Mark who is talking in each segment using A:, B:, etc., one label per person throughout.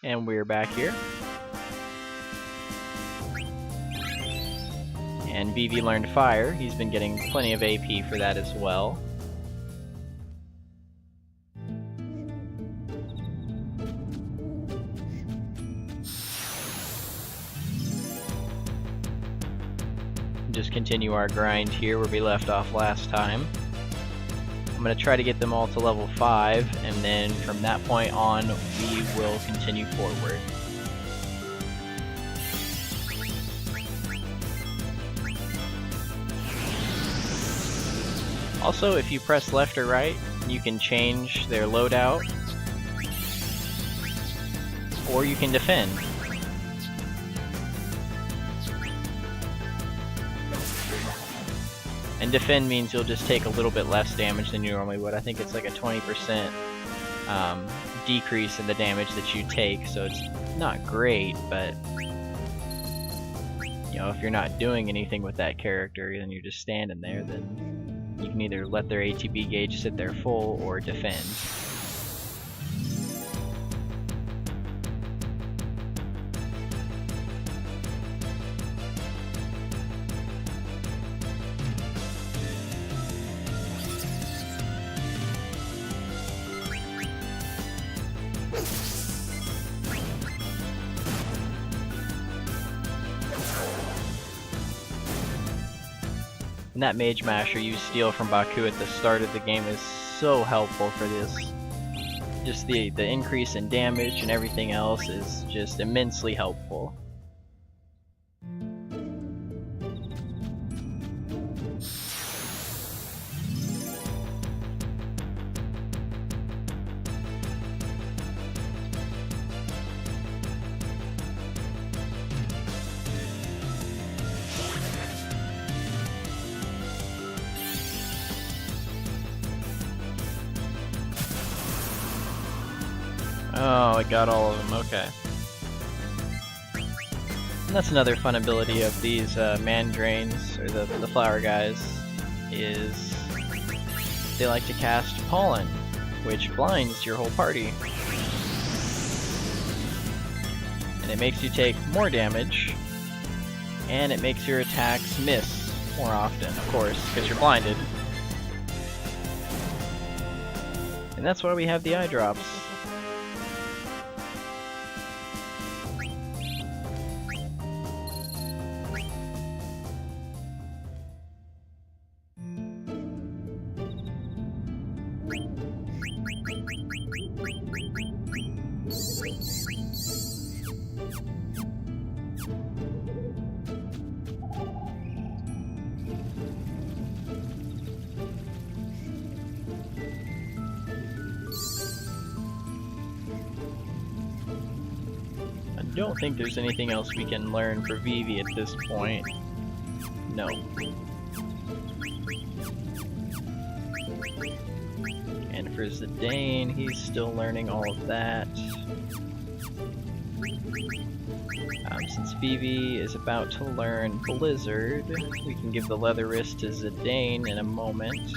A: And we're back here. And Vivi learned Fire. He's been getting plenty of AP for that as well. Just continue our grind here where we left off last time. I'm going to try to get them all to level 5, and then from that point on we will continue forward. Also, if you press left or right, you can change their loadout, or you can defend. And defend means you'll just take a little bit less damage than you normally would. I think it's like a 20% decrease in the damage that you take, so it's not great, but you know, if you're not doing anything with that character, then you're just standing there, then you can either let their ATB gauge sit there full or defend. And that Mage Masher you steal from Baku at the start of the game is so helpful for this. Just the increase in damage and everything else is just immensely helpful. Oh, I got all of them, okay. And that's another fun ability of these Mandrains, or the flower guys, is they like to cast Pollen, which blinds your whole party. And it makes you take more damage, and it makes your attacks miss more often, of course, because you're blinded. And that's why we have the eye drops. I don't think there's anything else we can learn for Vivi at this point. No. And for Zidane, he's still learning all of that. Since Vivi is about to learn Blizzard, we can give the Leather Wrist to Zidane in a moment.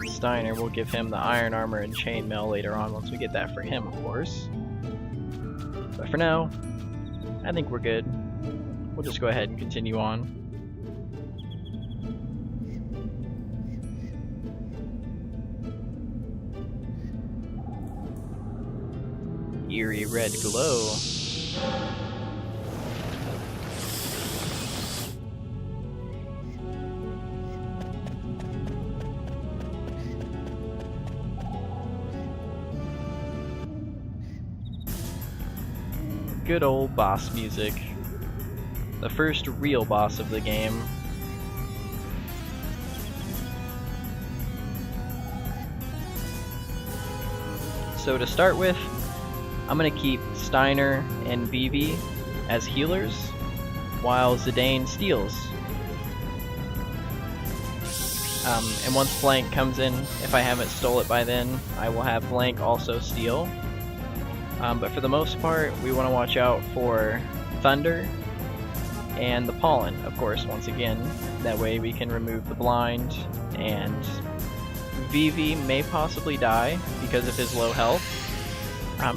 A: Steiner, we'll give him the Iron Armor and Chainmail later on once we get that for him, of course. But for now, I think we're good. We'll just go ahead and continue on. Eerie red glow. Good old boss music. The first real boss of the game. So to start with, I'm gonna keep Steiner and Vivi as healers, while Zidane steals. And once Blank comes in, if I haven't stole it by then, I will have Blank also steal. But for the most part, we want to watch out for Thunder and the Pollen, of course, once again. That way we can remove the blind and Vivi may possibly die because of his low health,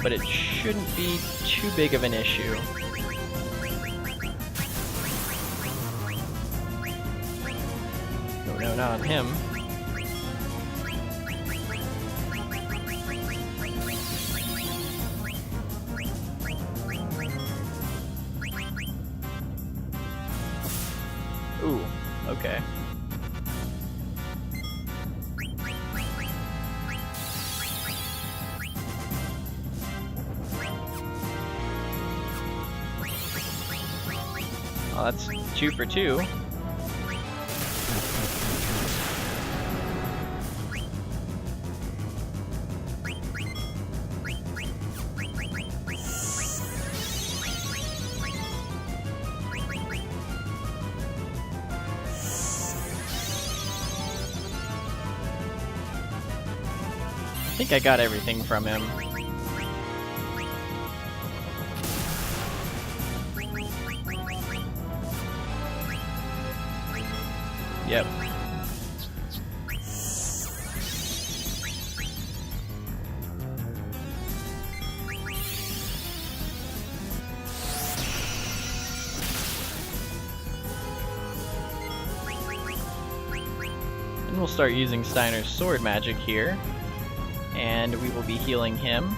A: but it shouldn't be too big of an issue. No, not on him. Ooh, okay. Oh, that's 2 for 2. I think I got everything from him. Yep. And we'll start using Steiner's sword magic here. And we will be healing him.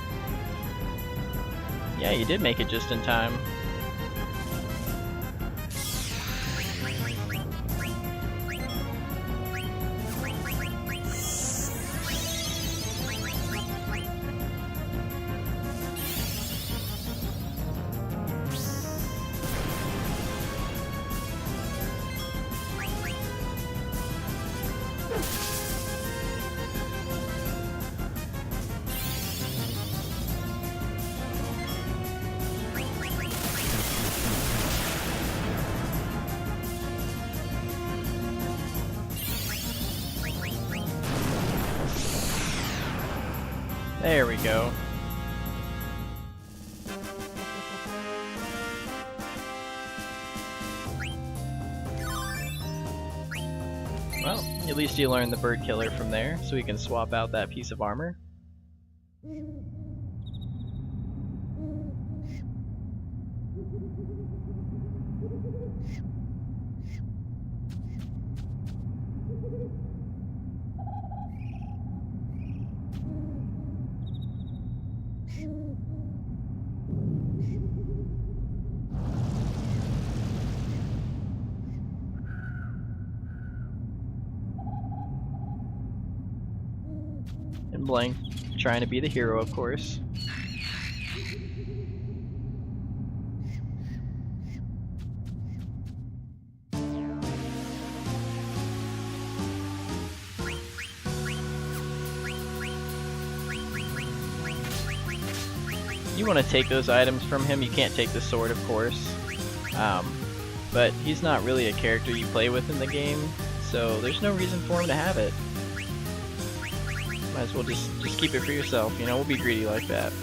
A: Yeah, you did make it just in time. There we go. Well, at least you learned the bird killer from there, so we can swap out that piece of armor. And Blank, trying to be the hero, of course. You want to take those items from him. You can't take the sword, of course. But he's not really a character you play with in the game, so there's no reason for him to have it. Might as well just keep it for yourself, you know, we'll be greedy like that.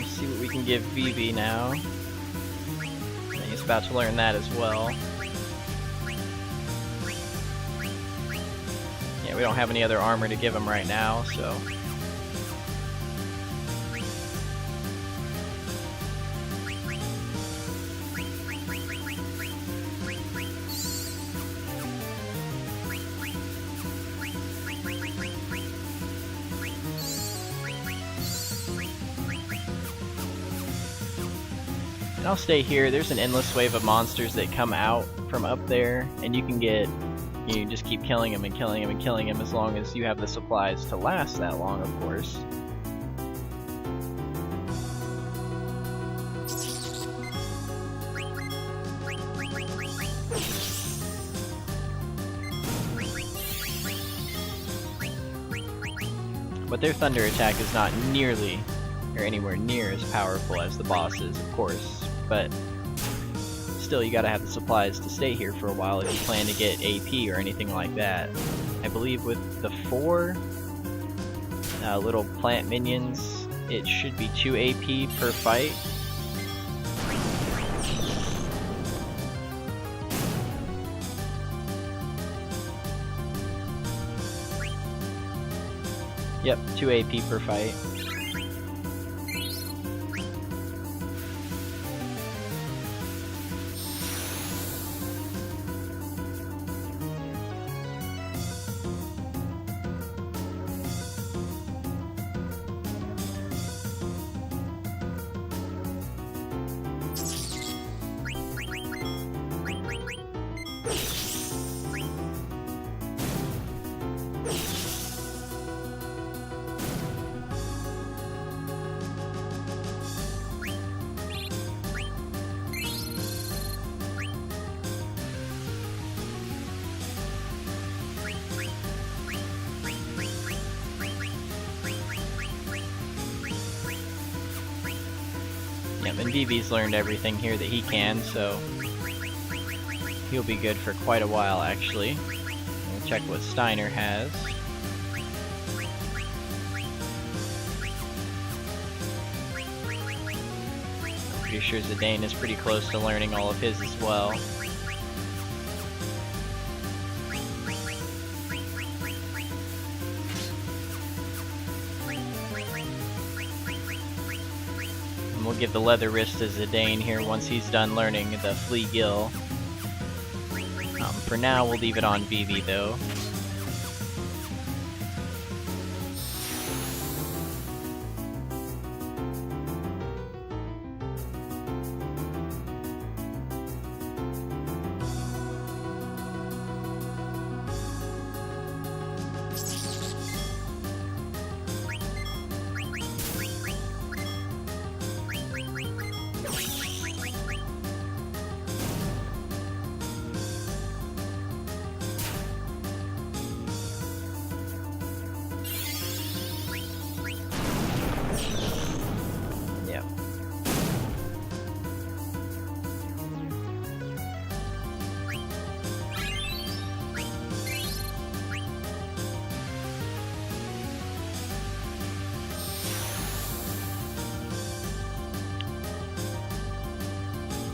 A: See what we can give Vivi now. And he's about to learn that as well. Yeah, we don't have any other armor to give him right now, so... And I'll stay here. There's an endless wave of monsters that come out from up there, and you can get, you just keep killing them and killing them and killing them as long as you have the supplies to last that long, of course. But their thunder attack is not nearly or anywhere near as powerful as the boss's, of course. But still, you gotta have the supplies to stay here for a while if you plan to get AP or anything like that. I believe with the 4 little plant minions, it should be 2 AP per fight. Yep, 2 AP per fight. Yep, and Vivi's learned everything here that he can, so he'll be good for quite a while, actually. We'll check what Steiner has. I'm pretty sure Zidane is pretty close to learning all of his as well. We'll give the leather wrist to Zidane here once he's done learning the flea gill. For now, we'll leave it on Vivi though.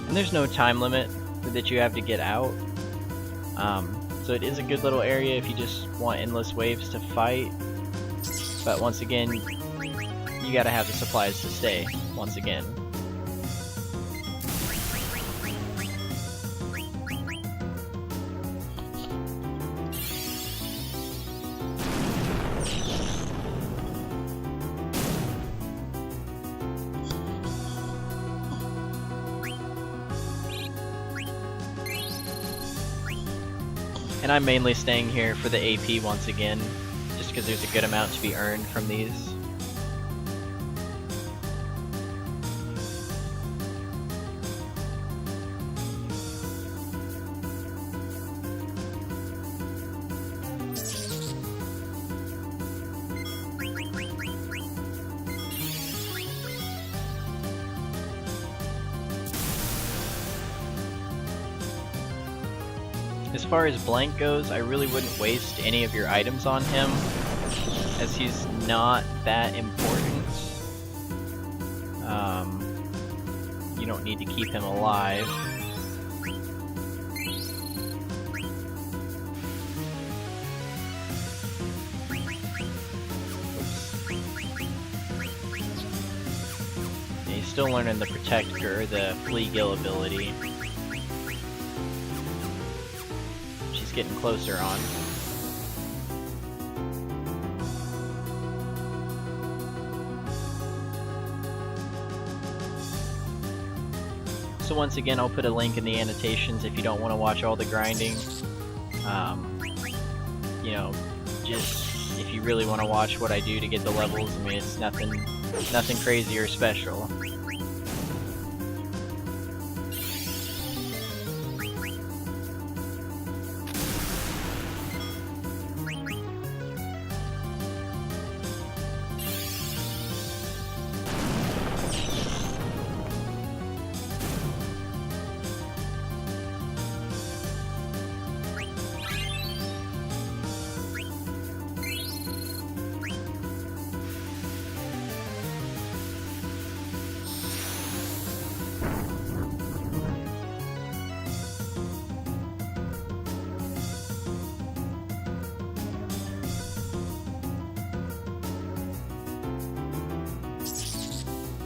A: And there's no time limit that you have to get out. So it is a good little area if you just want endless waves to fight. But once again, you gotta have the supplies to stay, once again. And I'm mainly staying here for the AP once again, just because there's a good amount to be earned from these. As far as Blank goes, I really wouldn't waste any of your items on him, as he's not that important. You don't need to keep him alive. Yeah, he's still learning the Protector, the Flea Gill ability. Getting closer on. So once again, I'll put a link in the annotations if you don't want to watch all the grinding. You know, just if you really want to watch what I do to get the levels, I mean, it's nothing crazy or special.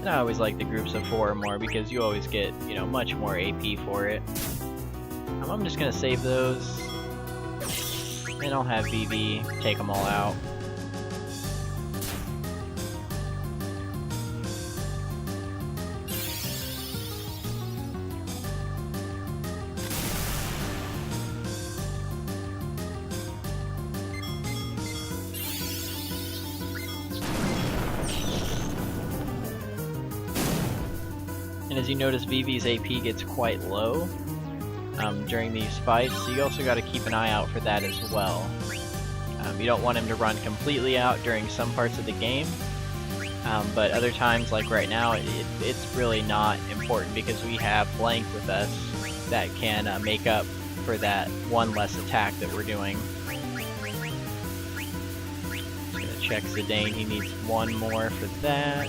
A: And I always like the groups of 4 more because you always get, you know, much more AP for it. I'm just gonna save those, and I'll have Vivi take them all out. And as you notice, Vivi's AP gets quite low during these fights, so you also got to keep an eye out for that as well. You don't want him to run completely out during some parts of the game, but other times, like right now, it's really not important because we have Blank with us that can make up for that one less attack that we're doing. Just gonna check Zidane, he needs 1 more for that.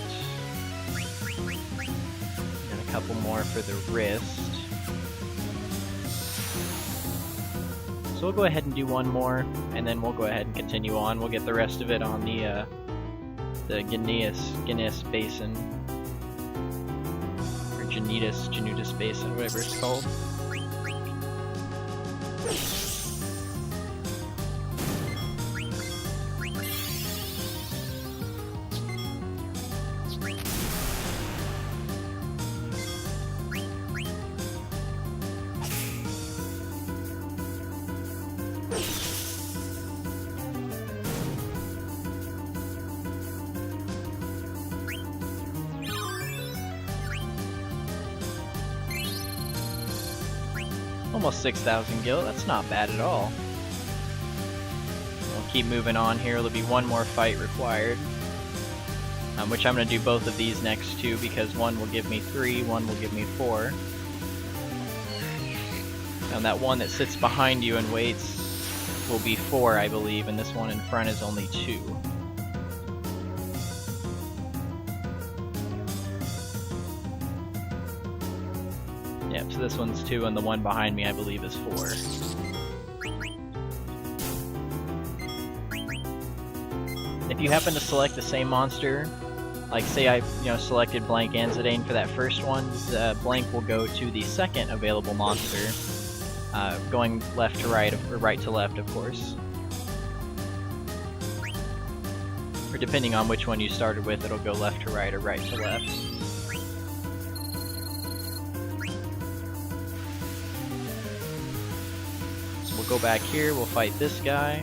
A: And a couple more for the wrist. So we'll go ahead and do 1 more, and then we'll go ahead and continue on. We'll get the rest of it on the Gneiss Basin, or Janitas Basin, whatever it's called. Almost 6,000 gil, that's not bad at all. We'll keep moving on here, there'll be 1 more fight required. Which I'm going to do both of these next 2 because 1 will give me 3, 1 will give me 4. And that one that sits behind you and waits will be 4, I believe, and this one in front is only 2. Yep, so this one's 2 and the one behind me I believe is 4. If you happen to select the same monster, like say I selected Blank and Zidane for that first one, the Blank will go to the second available monster, going left to right, or right to left of course. Or depending on which one you started with, it'll go left to right or right to left. We'll go back here, we'll fight this guy,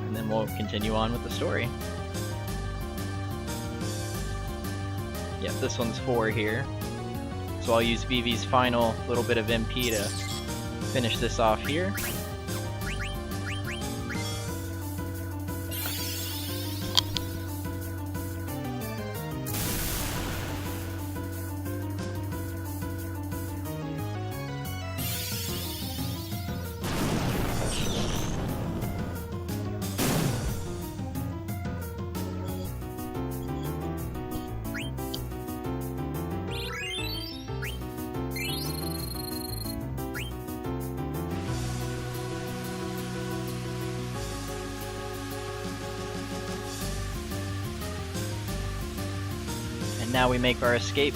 A: and then we'll continue on with the story. Yep, this one's 4 here. So I'll use Vivi's final little bit of MP to finish this off here. Now we make our escape.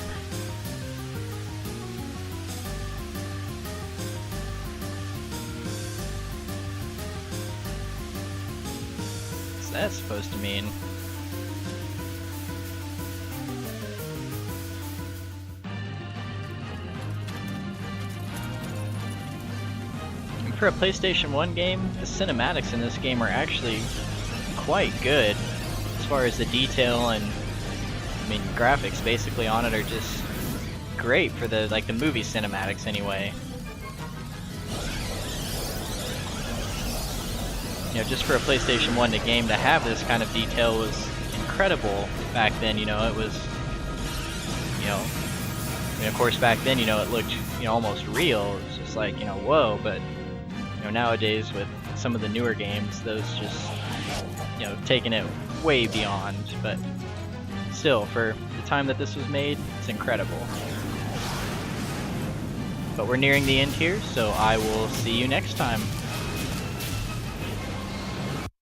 A: What's that supposed to mean? And for a PlayStation 1 game, the cinematics in this game are actually quite good as far as the detail and graphics basically on it are just great for the movie cinematics anyway. You know, just for a PlayStation 1 game to have this kind of detail was incredible back then. You know, it was, of course back then, it looked, almost real. It was just like, whoa, but, nowadays with some of the newer games, those just, taking it way beyond, but still, for the time that this was made, it's incredible. But we're nearing the end here, so I will see you next time.